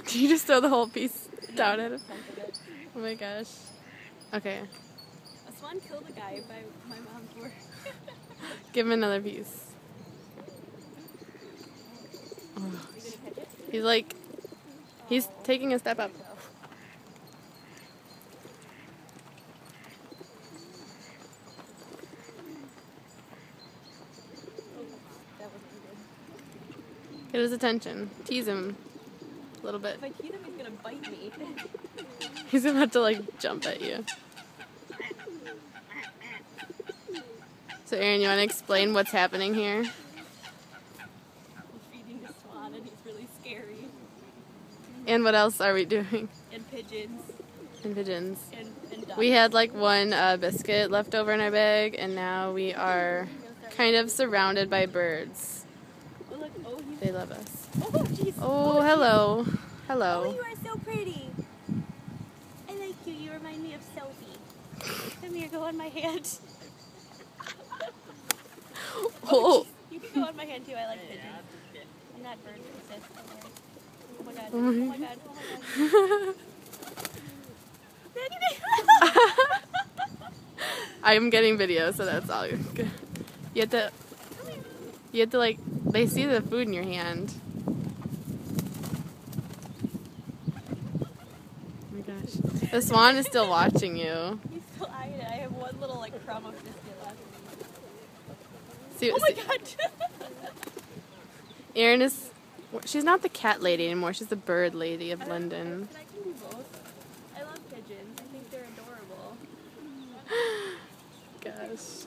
Did you just throw the whole piece down at him? Oh my gosh. Okay. A swan killed a guy by my mom's work. Give him another piece. Oh. He's taking a step up. Get his attention. Tease him a little bit. If I tease him, he's gonna bite me. He's about to like jump at you. So Erin, you want to explain what's happening here? We're feeding the swan and he's really scary. And what else are we doing? And pigeons. And pigeons. And ducks. We had like one biscuit left over in our bag, and now we are kind of surrounded by birds. Oh, look. Oh, they love us. Oh, jeez. Oh, hello. Hello. Oh, you are so pretty. I like you. You remind me of Sophie. Come here, go on my hand. Oh. You can go on my hand too. I like pigeons. I'm not bird racist. Oh my god. Oh Oh my my god. Oh my god. I'm getting video, so that's all good. You have to like, they see the food in your hand. Oh my gosh. The swan is still watching you. He's still eyeing it. I have one little like crumb of biscuit left. See, Oh my god. Erin is, she's not the cat lady anymore, she's the bird lady of London. I can do both. I love pigeons. I think they're adorable. Gosh.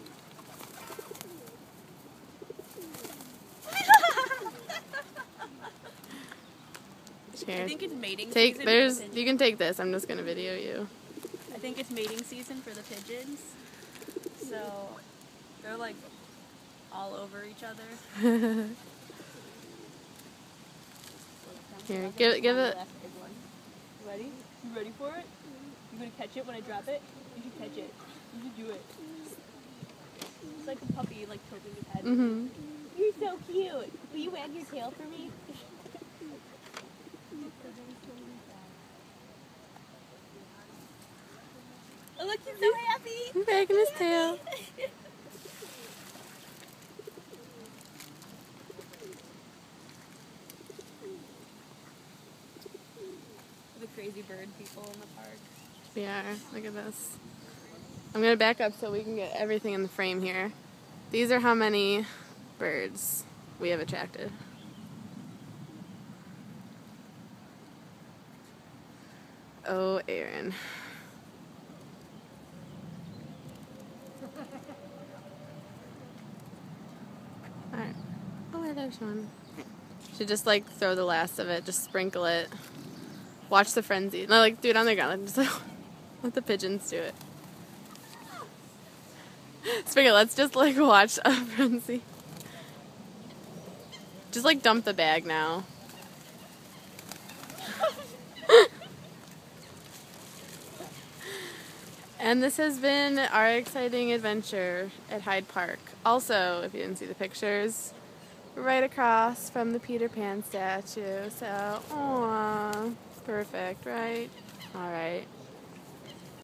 Here. I think it's mating season. You can take this. I'm just gonna video you. I think it's mating season for the pigeons. So they're like all over each other. Here, give it. Ready? You ready for it? You gonna catch it when I drop it? You should catch it. You should do it. It's like a puppy, like tilting his head. Mm-hmm. You're so cute. Will you wag your tail for me? Oh, look, he's so happy. He's wagging his tail. The crazy bird people in the park. We are. Look at this. I'm going to back up so we can get everything in the frame here. These are how many birds we have attracted. Oh, Erin. Alright. Oh, there's one. Should just like throw the last of it, just sprinkle it. Watch the frenzy. No, like do it on the ground. Just like, let the pigeons do it. Sprinkle. Let's just like watch a frenzy. Just like dump the bag now. And this has been our exciting adventure at Hyde Park. Also, if you didn't see the pictures, right across from the Peter Pan statue. So, aww, perfect, right? All right.